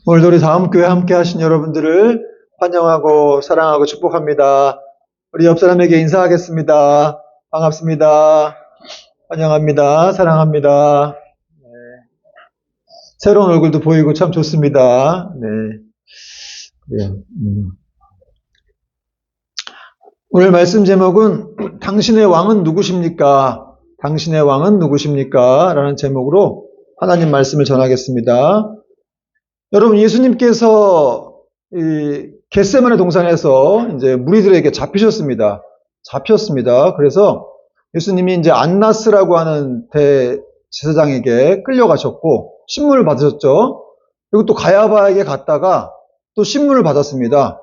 오늘도 우리 다음교회 함께 하신 여러분들을 환영하고 사랑하고 축복합니다. 우리 옆 사람에게 인사하겠습니다. 반갑습니다. 환영합니다. 사랑합니다. 네. 새로운 얼굴도 보이고 참 좋습니다. 네. 그래요. 오늘 말씀 제목은 당신의 왕은 누구십니까? 당신의 왕은 누구십니까? 라는 제목으로 하나님 말씀을 전하겠습니다. 여러분, 예수님께서 이 겟세마네 동산에서 이제 무리들에게 잡히셨습니다. 그래서 예수님이 이제 안나스라고 하는 대제사장에게 끌려가셨고 신문을 받으셨죠. 그리고 또 가야바에게 갔다가 또 신문을 받았습니다.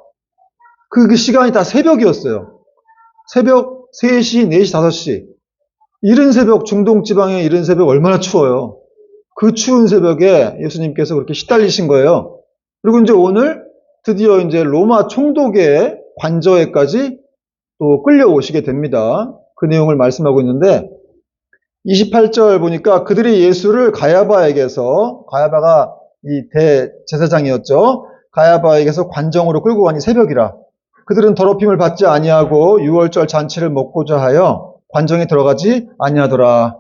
그 시간이 다 새벽이었어요. 새벽 3시, 4시, 5시. 이른 새벽, 중동 지방의 이른 새벽 얼마나 추워요. 그 추운 새벽에 예수님께서 그렇게 시달리신 거예요. 그리고 이제 오늘 드디어 이제 로마 총독의 관저에까지 또 끌려오시게 됩니다. 그 내용을 말씀하고 있는데 28절 보니까 그들이 예수를 가야바가 이 대제사장이었죠. 가야바에게서 관정으로 끌고 가니 새벽이라. 그들은 더럽힘을 받지 아니하고 유월절 잔치를 먹고자 하여 관정에 들어가지 아니하더라.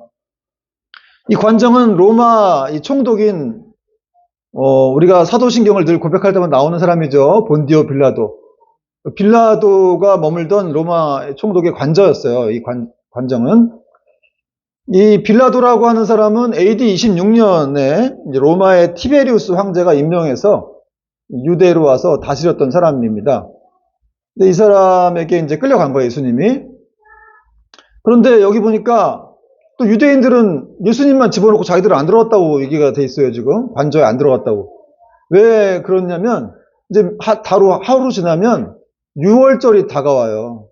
이 관정은 로마 이 총독인 우리가 사도신경을 늘 고백할 때만 나오는 사람이죠. 본디오 빌라도. 빌라도가 머물던 로마 총독의 관저였어요. 이 관정은. 이 빌라도라고 하는 사람은 AD 26년에 로마의 티베리우스 황제가 임명해서 유대로 와서 다스렸던 사람입니다. 근데 이 사람에게 이제 끌려간 거예요, 예수님이. 그런데 여기 보니까 또 유대인들은 예수님만 집어넣고 자기들은 안 들어갔다고 얘기가 돼 있어요, 지금. 관저에 안 들어갔다고. 왜 그러냐면, 이제 하루 지나면 6월절이 다가와요.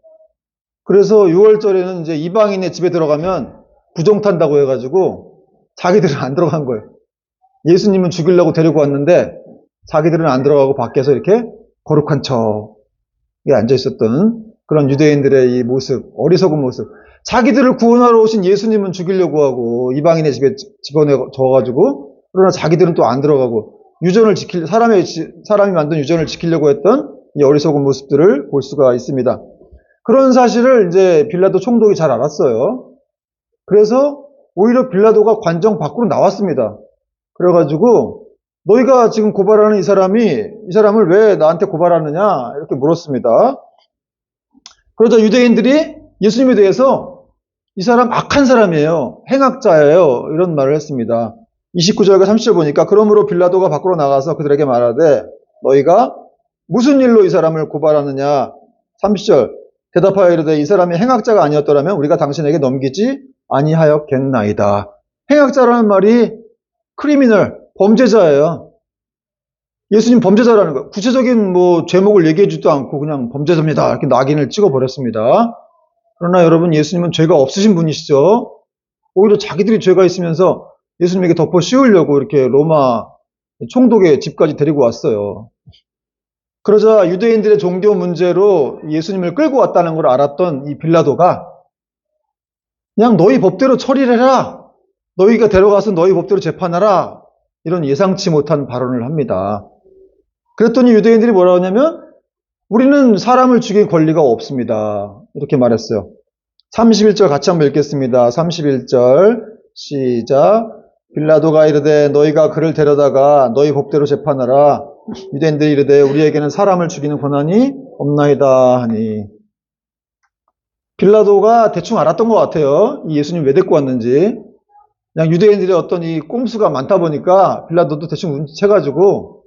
그래서 6월절에는 이제 이방인의 집에 들어가면 부정탄다고 해가지고 자기들은 안 들어간 거예요. 예수님은 죽이려고 데리고 왔는데 자기들은 안 들어가고 밖에서 이렇게 거룩한 척에 앉아 있었던 그런 유대인들의 이 모습, 어리석은 모습. 자기들을 구원하러 오신 예수님은 죽이려고 하고 이방인의 집에 집어넣어가지고 그러나 자기들은 또 안 들어가고 사람이 만든 유전을 지키려고 했던 이 어리석은 모습들을 볼 수가 있습니다. 그런 사실을 이제 빌라도 총독이 잘 알았어요. 그래서 오히려 빌라도가 관정 밖으로 나왔습니다. 그래가지고 너희가 지금 고발하는 이 사람을 왜 나한테 고발하느냐 이렇게 물었습니다. 그러자 유대인들이 예수님에 대해서 이 사람 악한 사람이에요. 행악자예요. 이런 말을 했습니다. 29절과 30절 보니까 그러므로 빌라도가 밖으로 나가서 그들에게 말하되 너희가 무슨 일로 이 사람을 고발하느냐. 30절 대답하여 이르되 이 사람이 행악자가 아니었더라면 우리가 당신에게 넘기지 아니하였겠나이다. 행악자라는 말이 크리미널, 범죄자예요. 예수님 범죄자라는 거. 구체적인 제목을 얘기해주지도 않고 그냥 범죄자입니다. 이렇게 낙인을 찍어버렸습니다. 그러나 여러분 예수님은 죄가 없으신 분이시죠. 오히려 자기들이 죄가 있으면서 예수님에게 덮어 씌우려고 이렇게 로마 총독의 집까지 데리고 왔어요. 그러자 유대인들의 종교 문제로 예수님을 끌고 왔다는 걸 알았던 이 빌라도가 그냥 너희 법대로 처리를 해라. 너희가 데려가서 너희 법대로 재판하라. 이런 예상치 못한 발언을 합니다. 그랬더니 유대인들이 뭐라고 하냐면 우리는 사람을 죽일 권리가 없습니다. 이렇게 말했어요. 31절 같이 한번 읽겠습니다. 31절 시작. 빌라도가 이르되 너희가 그를 데려다가 너희 법대로 재판하라. 유대인들이 이르되 우리에게는 사람을 죽이는 권한이 없나이다 하니. 빌라도가 대충 알았던 것 같아요. 이 예수님 왜 데리고 왔는지. 그냥 유대인들의 어떤 이 꼼수가 많다 보니까 빌라도도 대충 눈치채가지고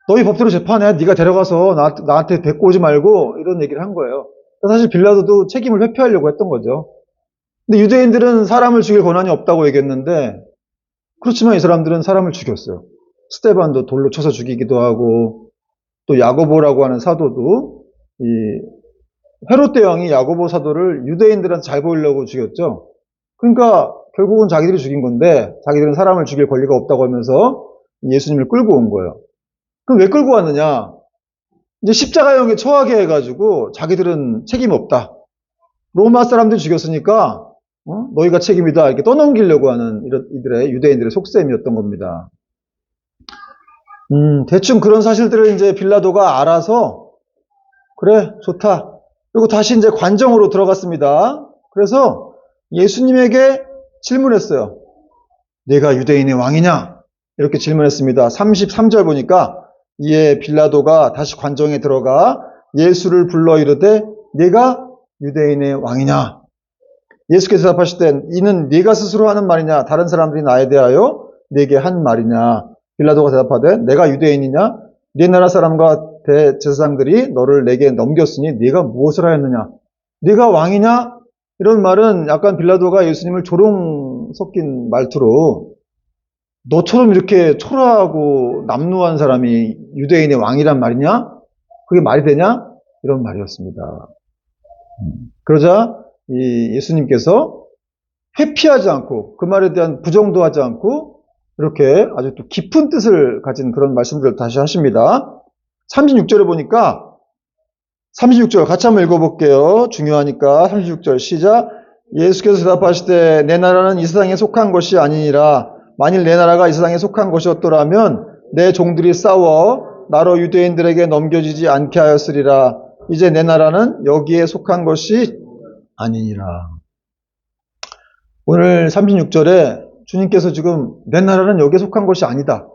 너희 법대로 재판해. 네가 데려가서 나한테 데리고 오지 말고 이런 얘기를 한 거예요. 사실 빌라도도 책임을 회피하려고 했던 거죠. 근데 유대인들은 사람을 죽일 권한이 없다고 얘기했는데 그렇지만 이 사람들은 사람을 죽였어요. 스데반도 돌로 쳐서 죽이기도 하고 또 야고보라고 하는 사도도 이 헤롯 대왕이 야고보 사도를 유대인들한테 잘 보이려고 죽였죠. 그러니까 결국은 자기들이 죽인 건데 자기들은 사람을 죽일 권리가 없다고 하면서 예수님을 끌고 온 거예요. 그럼 왜 끌고 왔느냐? 이제 십자가형에 처하게 해가지고 자기들은 책임이 없다. 로마 사람들 죽였으니까 너희가 책임이다 이렇게 떠넘기려고 하는 이들의 유대인들의 속셈이었던 겁니다. 대충 그런 사실들을 이제 빌라도가 알아서, 그래, 좋다. 그리고 다시 이제 관정으로 들어갔습니다. 그래서 예수님에게 질문했어요. 내가 유대인의 왕이냐? 이렇게 질문했습니다. 33절 보니까 이에 빌라도가 다시 관정에 들어가 예수를 불러 이르되 내가 유대인의 왕이냐? 예수께서 대답하실 때 이는 네가 스스로 하는 말이냐? 다른 사람들이 나에 대하여 네게 한 말이냐? 빌라도가 대답하되 내가 유대인이냐? 네 나라 사람과 대제사장들이 너를 내게 넘겼으니 네가 무엇을 하였느냐? 네가 왕이냐? 이런 말은 약간 빌라도가 예수님을 조롱 섞인 말투로 너처럼 이렇게 초라하고 남루한 사람이 유대인의 왕이란 말이냐? 그게 말이 되냐? 이런 말이었습니다. 그러자 예수님께서 회피하지 않고 그 말에 대한 부정도 하지 않고 이렇게 아주 또 깊은 뜻을 가진 그런 말씀들을 다시 하십니다. 36절에 보니까 36절 같이 한번 읽어볼게요. 중요하니까 36절 시작. 예수께서 대답하시되 내 나라는 이 세상에 속한 것이 아니니라. 만일 내 나라가 이 세상에 속한 것이었더라면 내 종들이 싸워 나로 유대인들에게 넘겨지지 않게 하였으리라. 이제 내 나라는 여기에 속한 것이 아니니라. 오늘 36절에 주님께서 지금 내 나라는 여기에 속한 것이 아니다.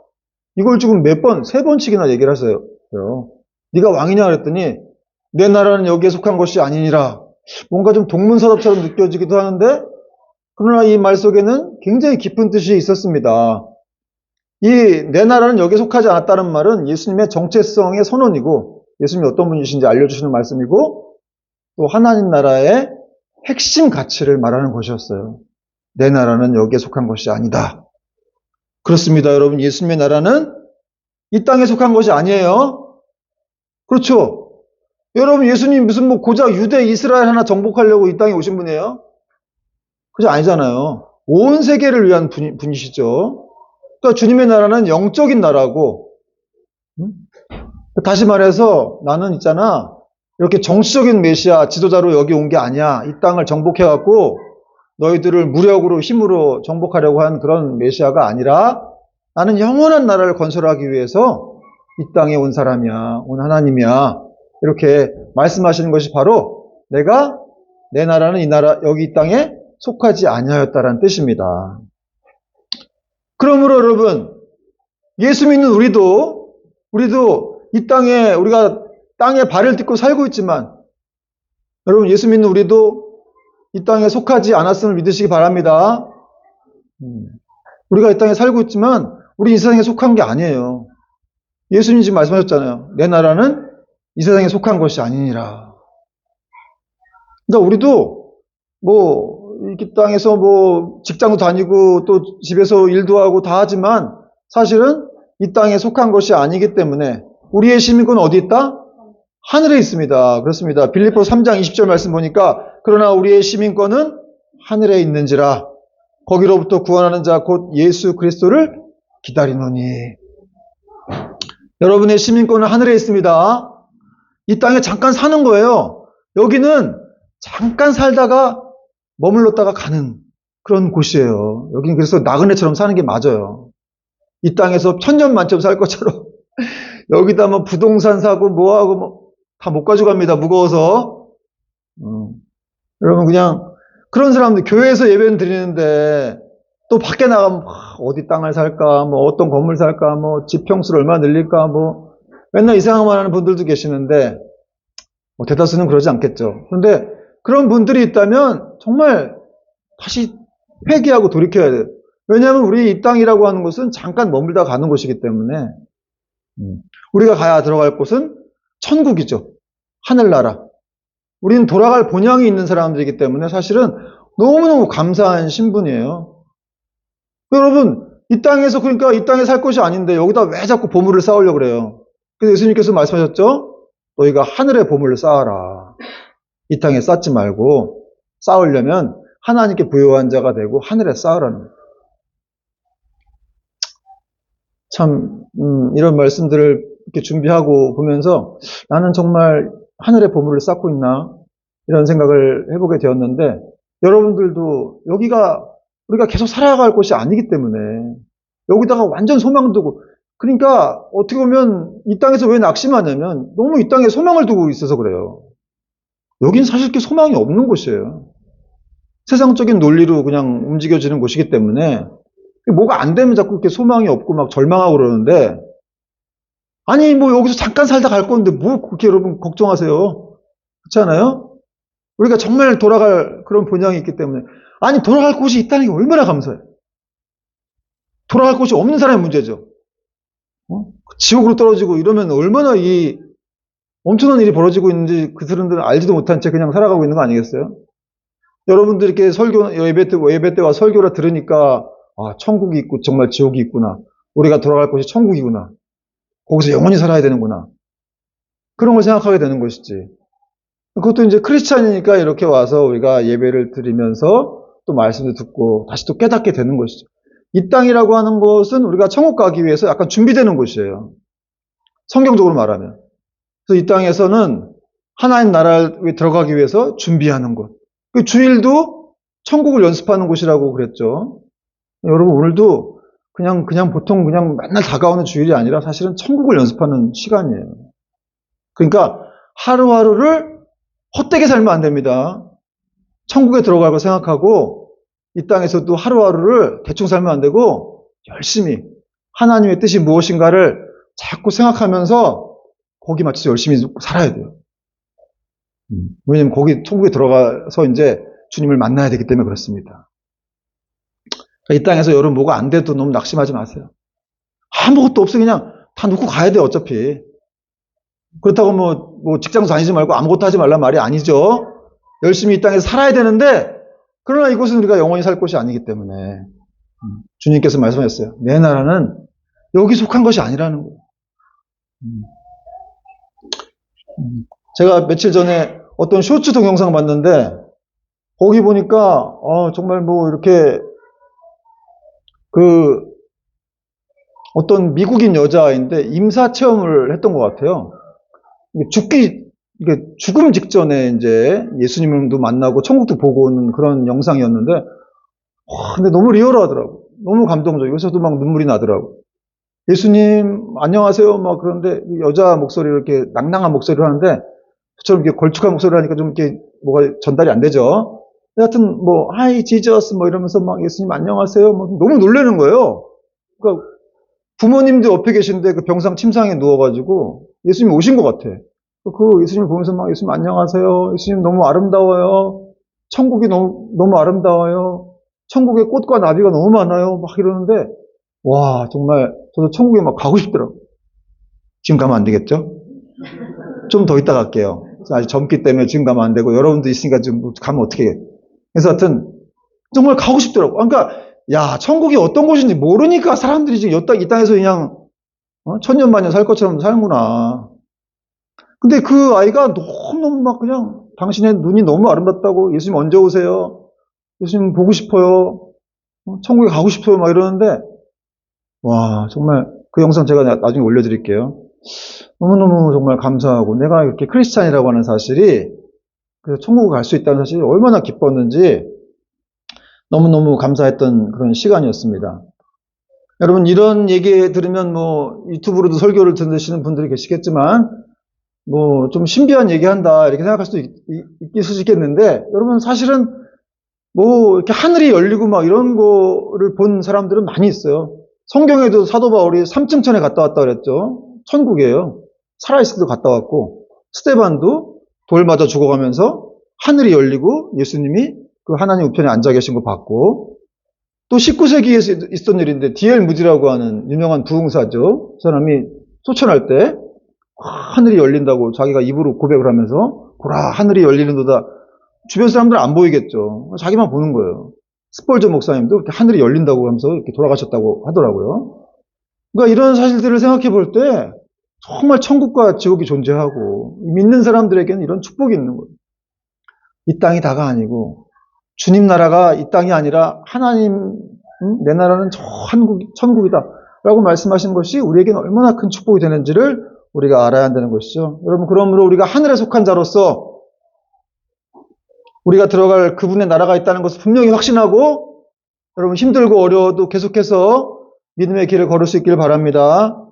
이걸 지금 몇 번, 세 번씩이나 얘기를 하세요. 네가 왕이냐 그랬더니 내 나라는 여기에 속한 것이 아니니라. 뭔가 좀 동문서답처럼 느껴지기도 하는데 그러나 이 말 속에는 굉장히 깊은 뜻이 있었습니다. 이 내 나라는 여기에 속하지 않았다는 말은 예수님의 정체성의 선언이고 예수님이 어떤 분이신지 알려주시는 말씀이고 또 하나님 나라의 핵심 가치를 말하는 것이었어요. 내 나라는 여기에 속한 것이 아니다. 그렇습니다, 여러분. 예수님의 나라는 이 땅에 속한 것이 아니에요. 그렇죠? 여러분, 예수님 무슨 뭐 고작 유대, 이스라엘 하나 정복하려고 이 땅에 오신 분이에요? 그죠? 아니잖아요. 온 세계를 위한 분이시죠. 그러니까 주님의 나라는 영적인 나라고, 다시 말해서 나는 있잖아, 이렇게 정치적인 메시아, 지도자로 여기 온 게 아니야. 이 땅을 정복해갖고 너희들을 무력으로, 힘으로 정복하려고 한 그런 메시아가 아니라 나는 영원한 나라를 건설하기 위해서 이 땅에 온 사람이야. 온 하나님이야. 이렇게 말씀하시는 것이 바로 내가 내 나라는 이 나라, 여기 이 땅에 속하지 아니하였다라는 뜻입니다. 그러므로 여러분, 예수 믿는 우리도 이 땅에 우리가 땅에 발을 딛고 살고 있지만 여러분 예수 믿는 우리도 이 땅에 속하지 않았음을 믿으시기 바랍니다. 우리가 이 땅에 살고 있지만 우리 이 세상에 속한 게 아니에요. 예수님 지금 말씀하셨잖아요. 내 나라는 이 세상에 속한 것이 아니니라. 그러니까 우리도 뭐 이 땅에서 뭐 직장도 다니고 또 집에서 일도 하고 다 하지만 사실은 이 땅에 속한 것이 아니기 때문에 우리의 시민권은 어디 있다? 하늘에 있습니다. 그렇습니다. 빌립보서 3장 20절 말씀 보니까 그러나 우리의 시민권은 하늘에 있는지라 거기로부터 구원하는 자 곧 예수 그리스도를 기다리노니. 여러분의 시민권은 하늘에 있습니다. 이 땅에 잠깐 사는 거예요. 여기는 잠깐 살다가 머물렀다가 가는 그런 곳이에요. 여기는 그래서 나그네처럼 사는 게 맞아요. 이 땅에서 천년만점 살 것처럼 여기다 뭐 부동산 사고 뭐하고 뭐 다 못 가져갑니다. 무거워서. 여러분 그냥 그런 사람들 교회에서 예배는 드리는데 또 밖에 나가면 어디 땅을 살까 뭐 어떤 건물 살까 뭐 집 평수를 얼마 늘릴까 뭐 맨날 이 생각만 하는 분들도 계시는데 뭐 대다수는 그러지 않겠죠. 그런데 그런 분들이 있다면 정말 다시 회개하고 돌이켜야 돼요. 왜냐하면 우리 이 땅이라고 하는 곳은 잠깐 머물다 가는 곳이기 때문에 우리가 가야 들어갈 곳은 천국이죠. 하늘나라. 우리는 돌아갈 본향이 있는 사람들이기 때문에 사실은 너무너무 감사한 신분이에요. 여러분, 이 땅에서 그러니까 이 땅에 살 것이 아닌데 여기다 왜 자꾸 보물을 쌓으려고 그래요? 그래서 예수님께서 말씀하셨죠? 너희가 하늘에 보물을 쌓아라. 이 땅에 쌓지 말고 쌓으려면 하나님께 부요한 자가 되고 하늘에 쌓으라는 거예요. 참 이런 말씀들을 이렇게 준비하고 보면서 나는 정말 하늘에 보물을 쌓고 있나 이런 생각을 해보게 되었는데 여러분들도 여기가 우리가 계속 살아갈 곳이 아니기 때문에 여기다가 완전 소망 두고 그러니까 어떻게 보면 이 땅에서 왜 낙심하냐면 너무 이 땅에 소망을 두고 있어서 그래요. 여긴 사실 이렇게 소망이 없는 곳이에요. 세상적인 논리로 그냥 움직여지는 곳이기 때문에 뭐가 안 되면 자꾸 이렇게 소망이 없고 막 절망하고 그러는데, 아니 뭐 여기서 잠깐 살다 갈 건데 뭐 그렇게 여러분 걱정하세요? 그렇지 않아요? 우리가 정말 돌아갈 그런 본향이 있기 때문에. 아니 돌아갈 곳이 있다는 게 얼마나 감사해요. 돌아갈 곳이 없는 사람의 문제죠. 지옥으로 떨어지고 이러면 얼마나 이 엄청난 일이 벌어지고 있는지 그 사람들은 알지도 못한 채 그냥 살아가고 있는 거 아니겠어요? 여러분들 이렇게 설교, 예배 때와 설교를 들으니까, 아, 천국이 있고 정말 지옥이 있구나. 우리가 돌아갈 곳이 천국이구나. 거기서 영원히 살아야 되는구나. 그런 걸 생각하게 되는 것이지. 그것도 이제 크리스찬이니까 이렇게 와서 우리가 예배를 드리면서 또 말씀도 듣고 다시 또 깨닫게 되는 것이죠. 이 땅이라고 하는 것은 우리가 천국 가기 위해서 약간 준비되는 곳이에요. 성경적으로 말하면. 그래서 이 땅에서는 하나님 나라에 들어가기 위해서 준비하는 곳. 그 주일도 천국을 연습하는 곳이라고 그랬죠. 여러분 오늘도 그냥 보통 그냥 맨날 다가오는 주일이 아니라 사실은 천국을 연습하는 시간이에요. 그러니까 하루하루를 헛되게 살면 안 됩니다. 천국에 들어가고 생각하고 이 땅에서도 하루하루를 대충 살면 안 되고 열심히 하나님의 뜻이 무엇인가를 자꾸 생각하면서 거기 맞춰서 열심히 살아야 돼요. 왜냐면 거기 천국에 들어가서 이제 주님을 만나야 되기 때문에 그렇습니다. 이 땅에서 여러분 뭐가 안 돼도 너무 낙심하지 마세요. 아무것도 없어 그냥 다 놓고 가야 돼요 어차피. 그렇다고 뭐 직장 다니지 말고 아무것도 하지 말란 말이 아니죠. 열심히 이 땅에서 살아야 되는데, 그러나 이곳은 우리가 영원히 살 곳이 아니기 때문에 주님께서 말씀하셨어요. 내 나라는 여기 속한 것이 아니라는 거예요. 제가 며칠 전에 어떤 쇼츠 동영상 봤는데 거기 보니까 정말 뭐 이렇게 그 어떤 미국인 여자아이인데 임사 체험을 했던 것 같아요. 죽음 직전에 이제 예수님도 만나고 천국도 보고 오는 그런 영상이었는데, 근데 너무 리얼하더라고. 너무 감동적이고, 그래서도 막 눈물이 나더라고. 예수님, 안녕하세요. 막 그런데 여자 목소리를 이렇게 낭낭한 목소리를 하는데, 저처럼 이렇게 걸쭉한 목소리를 하니까 좀 이렇게 뭐가 전달이 안 되죠. 하여튼 뭐, 하이 지저스 뭐 이러면서 막 예수님 안녕하세요. 뭐 너무 놀라는 거예요. 그러니까 부모님도 옆에 계신데 그 병상 침상에 누워가지고 예수님이 오신 것 같아. 그 예수님을 보면서 막 예수님 안녕하세요. 예수님 너무 아름다워요. 천국이 너무 아름다워요. 천국에 꽃과 나비가 너무 많아요. 막 이러는데, 와, 정말 저도 천국에 막 가고 싶더라고요. 지금 가면 안 되겠죠? 좀 더 이따 갈게요. 아직 젊기 때문에 지금 가면 안 되고, 여러분도 있으니까 지금 가면 어떻게 해. 그래서 하여튼, 정말 가고 싶더라고. 그러니까, 야, 천국이 어떤 곳인지 모르니까 사람들이 지금 이 땅에서 그냥, 천년만년 살 것처럼 살구나. 근데 그 아이가 너무너무 막 그냥, 당신의 눈이 너무 아름답다고, 예수님 언제 오세요? 예수님 보고 싶어요. 천국에 가고 싶어요. 막 이러는데, 와, 정말 그 영상 제가 나중에 올려드릴게요. 너무너무 정말 감사하고, 내가 이렇게 크리스찬이라고 하는 사실이, 그래서 천국을 갈 수 있다는 사실이 얼마나 기뻤는지 너무너무 감사했던 그런 시간이었습니다. 여러분, 이런 얘기 들으면 뭐 유튜브로도 설교를 들으시는 분들이 계시겠지만, 뭐 좀 신비한 얘기한다 이렇게 생각할 수도 있겠는데, 여러분 사실은 뭐 이렇게 하늘이 열리고 막 이런 거를 본 사람들은 많이 있어요. 성경에도 사도 바울이 삼층천에 갔다 왔다 그랬죠. 천국이에요. 살아있을 때도 갔다 왔고, 스데반도 돌 맞아 죽어가면서 하늘이 열리고 예수님이 그 하나님 우편에 앉아 계신 거 봤고, 또 19세기에 있었던 일인데 D.L. 무디라고 하는 유명한 부흥사죠. 그 사람이 소천할 때 하늘이 열린다고 자기가 입으로 고백을 하면서, 보라 하늘이 열리는도다. 주변 사람들은 안 보이겠죠. 자기만 보는 거예요. 스펄저 목사님도 이렇게 하늘이 열린다고 하면서 이렇게 돌아가셨다고 하더라고요. 그러니까 이런 사실들을 생각해 볼 때 정말 천국과 지옥이 존재하고 믿는 사람들에게는 이런 축복이 있는 거예요. 이 땅이 다가 아니고 주님 나라가 이 땅이 아니라 하나님, 내 나라는 저 천국이다 라고 말씀하신 것이 우리에게는 얼마나 큰 축복이 되는지를 우리가 알아야 한다는 것이죠. 여러분, 그러므로 우리가 하늘에 속한 자로서 우리가 들어갈 그분의 나라가 있다는 것을 분명히 확신하고, 여러분 힘들고 어려워도 계속해서 믿음의 길을 걸을 수 있기를 바랍니다.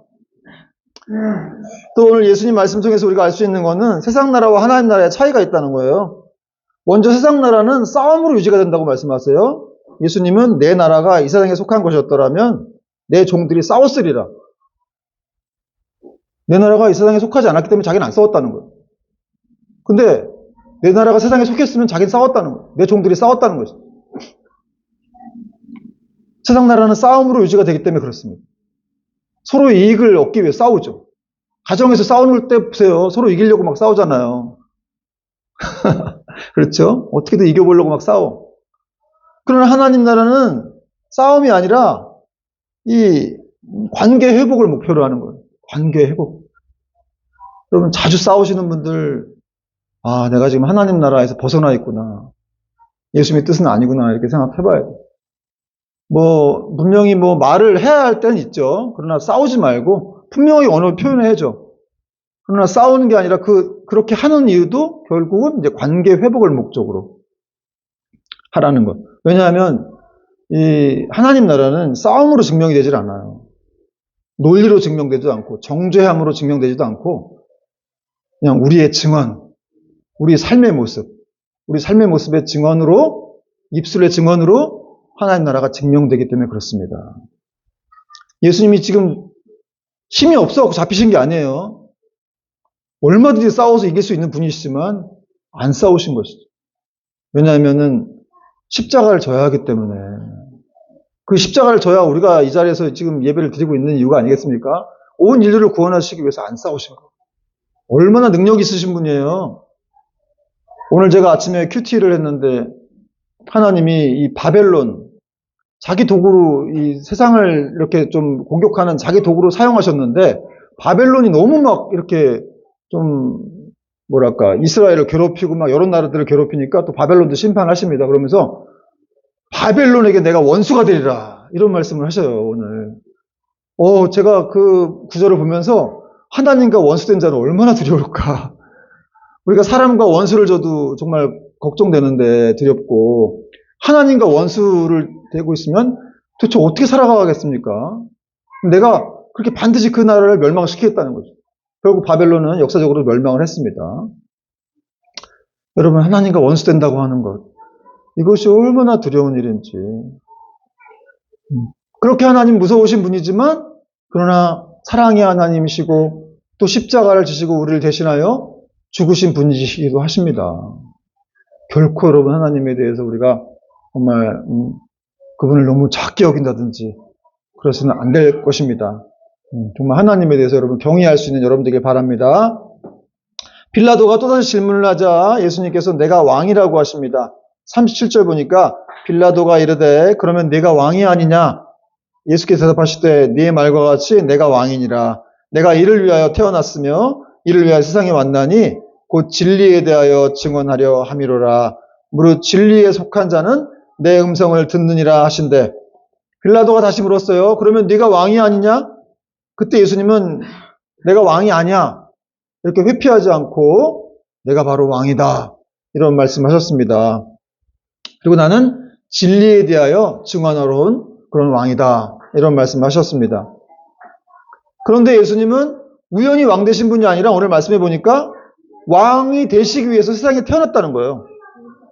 또 오늘 예수님 말씀 통해서 우리가 알 수 있는 거는 세상 나라와 하나님 나라의 차이가 있다는 거예요. 먼저 세상 나라는 싸움으로 유지가 된다고 말씀하세요. 예수님은 내 나라가 이 세상에 속한 것이었더라면 내 종들이 싸웠으리라. 내 나라가 이 세상에 속하지 않았기 때문에 자기는 안 싸웠다는 거예요. 근데 내 나라가 세상에 속했으면 자기는 싸웠다는 거예요. 내 종들이 싸웠다는 거죠. 세상 나라는 싸움으로 유지가 되기 때문에 그렇습니다. 서로 이익을 얻기 위해 싸우죠. 가정에서 싸우는 때 보세요. 서로 이기려고 막 싸우잖아요. 그렇죠? 어떻게든 이겨보려고 막 싸워. 그러나 하나님 나라는 싸움이 아니라 이 관계 회복을 목표로 하는 거예요. 관계 회복. 여러분 자주 싸우시는 분들, 아, 내가 지금 하나님 나라에서 벗어나 있구나. 예수님의 뜻은 아니구나. 이렇게 생각해봐야 돼요. 분명히 말을 해야 할 때는 있죠. 그러나 싸우지 말고 분명히 언어를 표현해야죠. 그러나 싸우는 게 아니라 그렇게 하는 이유도 결국은 이제 관계 회복을 목적으로 하라는 것. 왜냐하면 이 하나님 나라는 싸움으로 증명이 되질 않아요. 논리로 증명되지도 않고 정죄함으로 증명되지도 않고 그냥 우리의 증언, 우리 삶의 모습의 증언으로, 입술의 증언으로 하나님 나라가 증명되기 때문에 그렇습니다. 예수님이 지금 힘이 없어서 잡히신 게 아니에요. 얼마든지 싸워서 이길 수 있는 분이시지만 안 싸우신 것이죠. 왜냐하면은 십자가를 져야 하기 때문에. 그 십자가를 져야 우리가 이 자리에서 지금 예배를 드리고 있는 이유가 아니겠습니까? 온 인류를 구원하시기 위해서 안 싸우신 거예요. 얼마나 능력 있으신 분이에요. 오늘 제가 아침에 큐티를 했는데 하나님이 이 바벨론, 자기 도구로 이 세상을 이렇게 좀 공격하는 자기 도구로 사용하셨는데 바벨론이 너무 막 이렇게 좀 이스라엘을 괴롭히고 막 여러 나라들을 괴롭히니까 또 바벨론도 심판하십니다. 그러면서 바벨론에게 내가 원수가 되리라 이런 말씀을 하셔요. 오늘 제가 그 구절을 보면서 하나님과 원수된 자는 얼마나 두려울까. 우리가 사람과 원수를 져도 정말 걱정되는데 두렵고 하나님과 원수를 되고 있으면 도대체 어떻게 살아가겠습니까? 내가 그렇게 반드시 그 나라를 멸망시키겠다는 거죠. 결국 바벨론은 역사적으로 멸망을 했습니다. 여러분, 하나님과 원수된다고 하는 것, 이것이 얼마나 두려운 일인지. 그렇게 하나님 무서우신 분이지만 그러나 사랑의 하나님이시고 또 십자가를 지시고 우리를 대신하여 죽으신 분이시기도 하십니다. 결코 여러분 하나님에 대해서 우리가 정말 그분을 너무 작게 여긴다든지 그래서는 안 될 것입니다. 정말 하나님에 대해서 여러분 경외할 수 있는 여러분 되길 바랍니다. 빌라도가 또다시 질문을 하자 예수님께서 내가 왕이라고 하십니다. 37절 보니까 빌라도가 이르되 그러면 네가 왕이 아니냐? 예수께서 대답하시되 네 말과 같이 내가 왕이니라. 내가 이를 위하여 태어났으며 이를 위하여 세상에 왔나니 곧 진리에 대하여 증언하려 함이로라. 무릇 진리에 속한 자는 내 음성을 듣느니라 하신대. 빌라도가 다시 물었어요. 그러면 네가 왕이 아니냐? 그때 예수님은 내가 왕이 아니야 이렇게 회피하지 않고 내가 바로 왕이다 이런 말씀하셨습니다. 그리고 나는 진리에 대하여 증언하러 온 그런 왕이다 이런 말씀하셨습니다. 그런데 예수님은 우연히 왕 되신 분이 아니라 오늘 말씀해 보니까 왕이 되시기 위해서 세상에 태어났다는 거예요.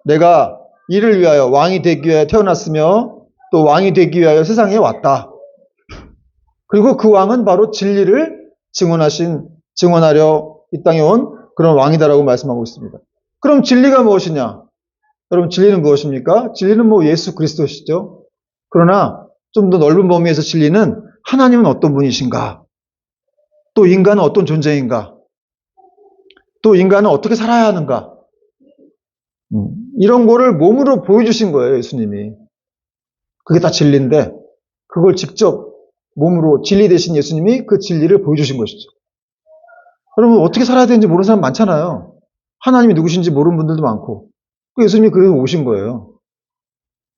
내가 이를 위하여 왕이 되기 위하여 태어났으며 또 왕이 되기 위하여 세상에 왔다. 그리고 그 왕은 바로 진리를 증언하려 이 땅에 온 그런 왕이다라고 말씀하고 있습니다. 그럼 진리가 무엇이냐? 여러분 진리는 무엇입니까? 진리는 예수 그리스도시죠. 그러나 좀 더 넓은 범위에서 진리는 하나님은 어떤 분이신가? 또 인간은 어떤 존재인가? 또 인간은 어떻게 살아야 하는가? 이런 거를 몸으로 보여주신 거예요, 예수님이. 그게 다 진리인데 그걸 직접 몸으로 진리 되신 예수님이 그 진리를 보여주신 것이죠. 여러분 어떻게 살아야 되는지 모르는 사람 많잖아요. 하나님이 누구신지 모르는 분들도 많고 예수님이 그래서 오신 거예요.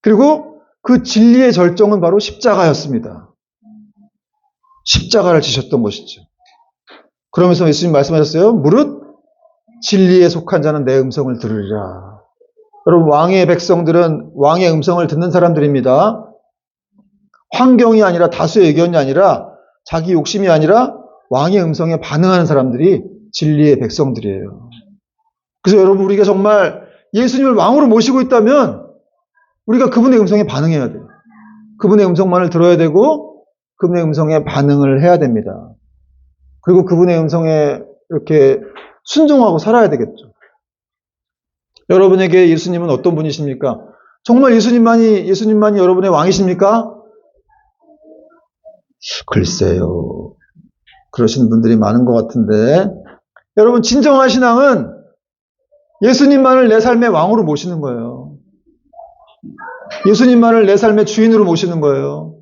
그리고 그 진리의 절정은 바로 십자가였습니다. 십자가를 지셨던 것이죠. 그러면서 예수님 말씀하셨어요. 무릇 진리에 속한 자는 내 음성을 들으리라. 여러분 왕의 백성들은 왕의 음성을 듣는 사람들입니다. 환경이 아니라 다수의 의견이 아니라 자기 욕심이 아니라 왕의 음성에 반응하는 사람들이 진리의 백성들이에요. 그래서 여러분, 우리가 정말 예수님을 왕으로 모시고 있다면 우리가 그분의 음성에 반응해야 돼요. 그분의 음성만을 들어야 되고 그분의 음성에 반응을 해야 됩니다. 그리고 그분의 음성에 이렇게 순종하고 살아야 되겠죠. 여러분에게 예수님은 어떤 분이십니까? 정말 예수님만이 여러분의 왕이십니까? 글쎄요. 그러시는 분들이 많은 것 같은데, 여러분, 진정한 신앙은 예수님만을 내 삶의 왕으로 모시는 거예요. 예수님만을 내 삶의 주인으로 모시는 거예요.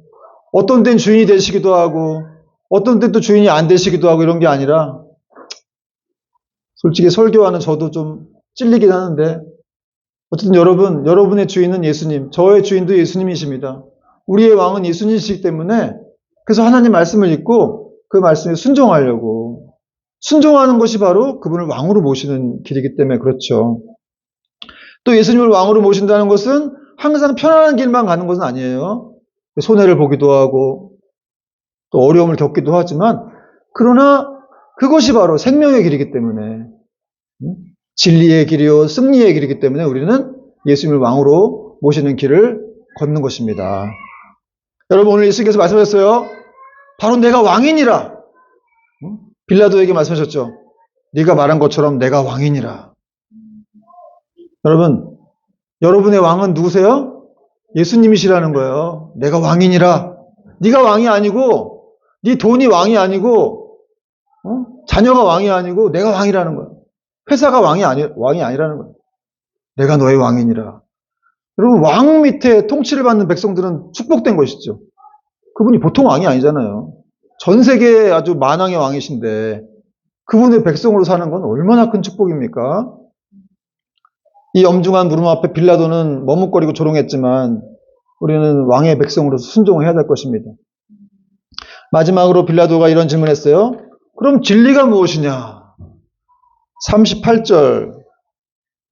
어떤 때는 주인이 되시기도 하고, 어떤 때는 또 주인이 안 되시기도 하고, 이런 게 아니라, 솔직히 설교하는 저도 좀 찔리긴 하는데, 어쨌든 여러분의 주인은 예수님, 저의 주인도 예수님이십니다. 우리의 왕은 예수님이시기 때문에, 그래서 하나님 말씀을 읽고 그 말씀에 순종하려고, 순종하는 것이 바로 그분을 왕으로 모시는 길이기 때문에 그렇죠. 또 예수님을 왕으로 모신다는 것은 항상 편안한 길만 가는 것은 아니에요. 손해를 보기도 하고 또 어려움을 겪기도 하지만, 그러나 그것이 바로 생명의 길이기 때문에, 진리의 길이요 승리의 길이기 때문에 우리는 예수님을 왕으로 모시는 길을 걷는 것입니다. 여러분, 오늘 예수님께서 말씀하셨어요. 바로 내가 왕이니라. 빌라도에게 말씀하셨죠. 네가 말한 것처럼 내가 왕이니라. 여러분, 여러분의 왕은 누구세요? 예수님이시라는 거예요. 내가 왕이니라. 네가 왕이 아니고, 네 돈이 왕이 아니고, 자녀가 왕이 아니고 내가 왕이라는 거예요. 회사가 왕이 아니라는 거예요. 내가 너의 왕이니라. 여러분, 왕 밑에 통치를 받는 백성들은 축복된 것이죠. 그분이 보통 왕이 아니잖아요. 전 세계에 아주 만왕의 왕이신데 그분의 백성으로 사는 건 얼마나 큰 축복입니까? 이 엄중한 물음 앞에 빌라도는 머뭇거리고 조롱했지만 우리는 왕의 백성으로서 순종해야 될 것입니다. 마지막으로 빌라도가 이런 질문을 했어요. 그럼 진리가 무엇이냐? 38절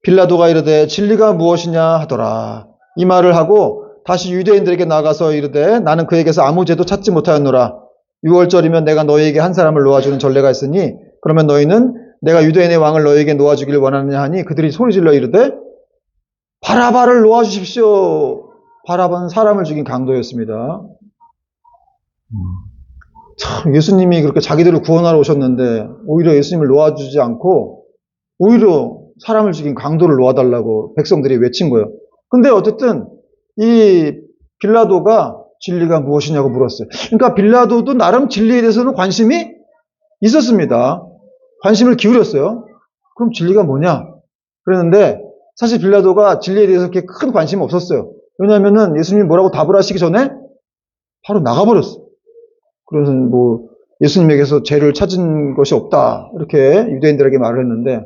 빌라도가 이르되 진리가 무엇이냐 하더라. 이 말을 하고 다시 유대인들에게 나가서 이르되 나는 그에게서 아무 죄도 찾지 못하였노라. 6월절이면 내가 너희에게 한 사람을 놓아주는 전례가 있으니 그러면 너희는 내가 유대인의 왕을 너희에게 놓아주길 원하느냐 하니 그들이 소리질러 이르되 바라바를 놓아주십시오. 바라바는 사람을 죽인 강도였습니다. 참, 예수님이 그렇게 자기들을 구원하러 오셨는데 오히려 예수님을 놓아주지 않고 오히려 사람을 죽인 강도를 놓아달라고 백성들이 외친 거예요. 근데 어쨌든 이 빌라도가 진리가 무엇이냐고 물었어요. 그러니까 빌라도도 나름 진리에 대해서는 관심이 있었습니다. 관심을 기울였어요. 그럼 진리가 뭐냐? 그랬는데 사실 빌라도가 진리에 대해서 그렇게 큰 관심이 없었어요. 왜냐하면 예수님이 뭐라고 답을 하시기 전에 바로 나가버렸어요. 그래서 뭐 예수님에게서 죄를 찾은 것이 없다 이렇게 유대인들에게 말을 했는데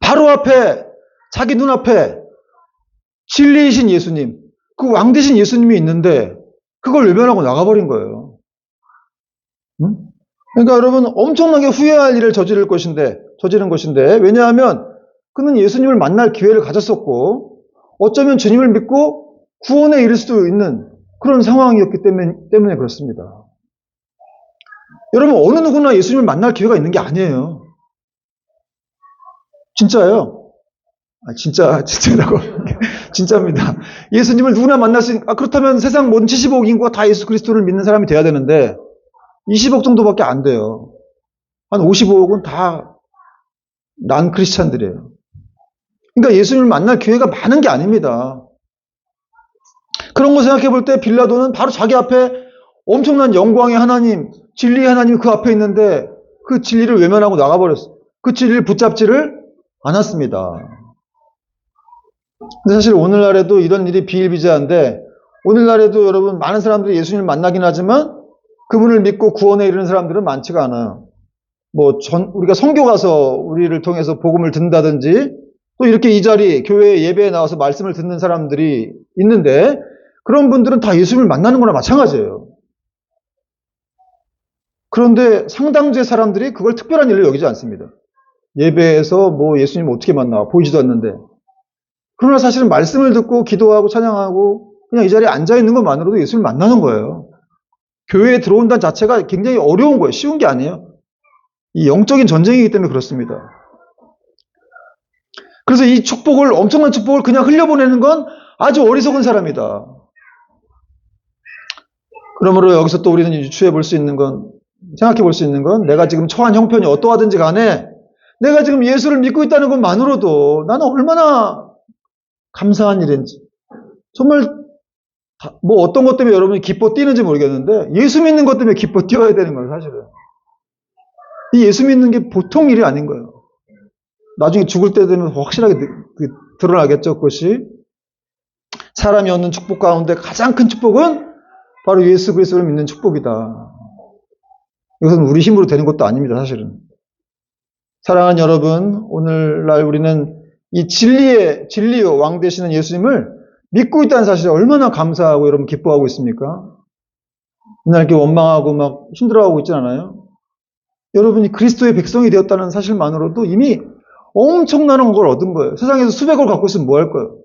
바로 앞에 자기 눈앞에 진리이신 예수님, 그 왕 되신 예수님이 있는데 그걸 외면하고 나가버린 거예요. 그러니까 여러분 엄청나게 후회할 일을 저지른 것인데 왜냐하면 그는 예수님을 만날 기회를 가졌었고 어쩌면 주님을 믿고 구원에 이를 수도 있는 그런 상황이었기 때문에 그렇습니다. 여러분 어느 누구나 예수님을 만날 기회가 있는 게 아니에요. 진짜예요. 진짜라고. 진짜입니다. 예수님을 누구나 만날 수 있는, 그렇다면 세상 모든 70억 인구가 다 예수 그리스도를 믿는 사람이 돼야 되는데, 20억 정도밖에 안 돼요. 한 55억은 다 난 크리스찬들이에요. 그러니까 예수님을 만날 기회가 많은 게 아닙니다. 그런 거 생각해 볼 때 빌라도는 바로 자기 앞에 엄청난 영광의 하나님, 진리의 하나님이 그 앞에 있는데 그 진리를 외면하고 나가버렸어요. 그 진리를 붙잡지를 않았습니다. 근데 사실 오늘날에도 이런 일이 비일비재한데 오늘날에도 여러분 많은 사람들이 예수님을 만나긴 하지만 그분을 믿고 구원에 이르는 사람들은 많지가 않아요. 우리가 선교 가서 우리를 통해서 복음을 듣는다든지 또 이렇게 이 자리 교회 예배에 나와서 말씀을 듣는 사람들이 있는데 그런 분들은 다 예수님을 만나는 거나 마찬가지예요. 그런데 상당수의 사람들이 그걸 특별한 일로 여기지 않습니다. 예배에서 예수님 어떻게 만나 보이지도 않는데 그러나 사실은 말씀을 듣고 기도하고 찬양하고 그냥 이 자리에 앉아있는 것만으로도 예수님을 만나는 거예요. 교회에 들어온다는 자체가 굉장히 어려운 거예요. 쉬운 게 아니에요. 이 영적인 전쟁이기 때문에 그렇습니다. 그래서 이 축복을, 엄청난 축복을 그냥 흘려보내는 건 아주 어리석은 사람이다. 그러므로 여기서 또 우리는 유추해 볼 수 있는 건, 생각해 볼 수 있는 건, 내가 지금 처한 형편이 어떠하든지 간에 내가 지금 예수를 믿고 있다는 것만으로도 나는 얼마나 감사한 일인지. 정말 뭐 어떤 것 때문에 여러분이 기뻐 뛰는지 모르겠는데 예수 믿는 것 때문에 기뻐 뛰어야 되는 거예요, 사실은. 이 예수 믿는 게 보통 일이 아닌 거예요. 나중에 죽을 때 되면 확실하게 드러나겠죠, 그것이. 사람이 얻는 축복 가운데 가장 큰 축복은 바로 예수 그리스도를 믿는 축복이다. 이것은 우리 힘으로 되는 것도 아닙니다, 사실은. 사랑하는 여러분, 오늘날 우리는 이 진리의 왕 되시는 예수님을 믿고 있다는 사실에 얼마나 감사하고 여러분 기뻐하고 있습니까? 맨날 이렇게 원망하고 막 힘들어하고 있지 않아요? 여러분이 그리스도의 백성이 되었다는 사실만으로도 이미 엄청난 걸 얻은 거예요. 세상에서 수백을 갖고 있으면 뭐 할 거예요?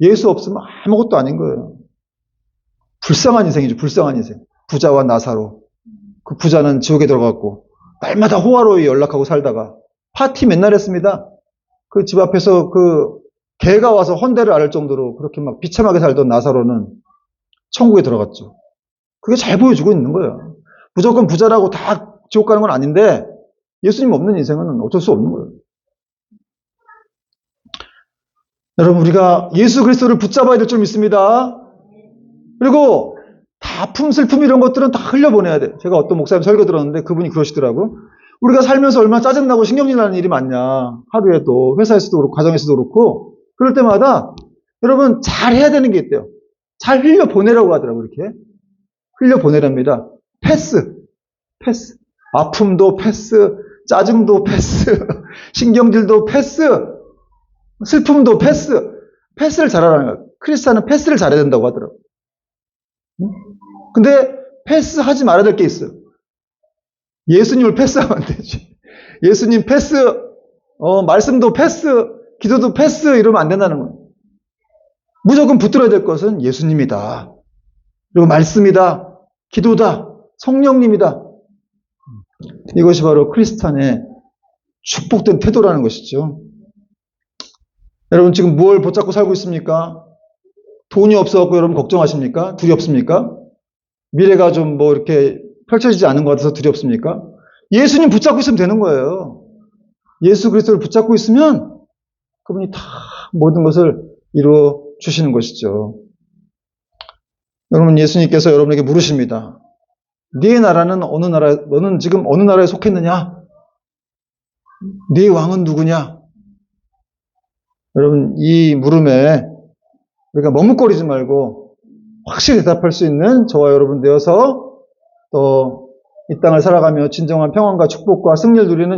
예수 없으면 아무것도 아닌 거예요. 불쌍한 인생이죠. 불쌍한 인생. 부자와 나사로. 그 부자는 지옥에 들어갔고 날마다 호화로이 연락하고 살다가 파티 맨날 했습니다. 그 집 앞에서 그 개가 와서 헌대를 앓을 정도로 그렇게 막 비참하게 살던 나사로는 천국에 들어갔죠. 그게 잘 보여주고 있는 거예요. 무조건 부자라고 다 지옥 가는 건 아닌데 예수님 없는 인생은 어쩔 수 없는 거예요. 여러분, 우리가 예수 그리스도를 붙잡아야 될 줄 믿습니다. 그리고 다 아픔, 슬픔 이런 것들은 다 흘려보내야 돼. 제가 어떤 목사님 설교 들었는데 그분이 그러시더라고. 우리가 살면서 얼마나 짜증나고 신경질 나는 일이 많냐. 하루에도 회사에서도 그렇고 가정에서도 그렇고 그럴 때마다 여러분 잘 해야 되는 게 있대요. 잘 흘려보내라고 하더라고. 이렇게 흘려보내랍니다. 패스. 아픔도 패스, 짜증도 패스, 신경질도 패스, 슬픔도 패스를 잘하라는 거예요. 크리스찬은 패스를 잘해야 된다고 하더라고요. 근데 패스하지 말아야 될 게 있어요. 예수님을 패스하면 안 되지. 예수님 패스, 말씀도 패스, 기도도 패스 이러면 안 된다는 거예요. 무조건 붙들어야 될 것은 예수님이다. 그리고 말씀이다. 기도다. 성령님이다. 이것이 바로 크리스찬의 축복된 태도라는 것이죠. 여러분 지금 뭘 붙잡고 살고 있습니까? 돈이 없어갖고 여러분 걱정하십니까? 두렵습니까? 미래가 좀 뭐 이렇게 펼쳐지지 않은 것 같아서 두렵습니까? 예수님 붙잡고 있으면 되는 거예요. 예수 그리스도를 붙잡고 있으면 그분이 다 모든 것을 이루어 주시는 것이죠. 여러분 예수님께서 여러분에게 물으십니다. 네 나라는 어느 나라, 너는 지금 어느 나라에 속했느냐? 네 왕은 누구냐? 여러분 이 물음에 우리가 머뭇거리지 말고 확실히 대답할 수 있는 저와 여러분 되어서 또 이 땅을 살아가며 진정한 평안과 축복과 승리를 누리는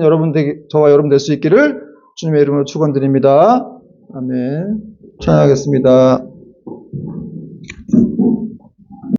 저와 여러분 될 수 있기를 주님의 이름으로 축원드립니다. 아멘. 찬양하겠습니다.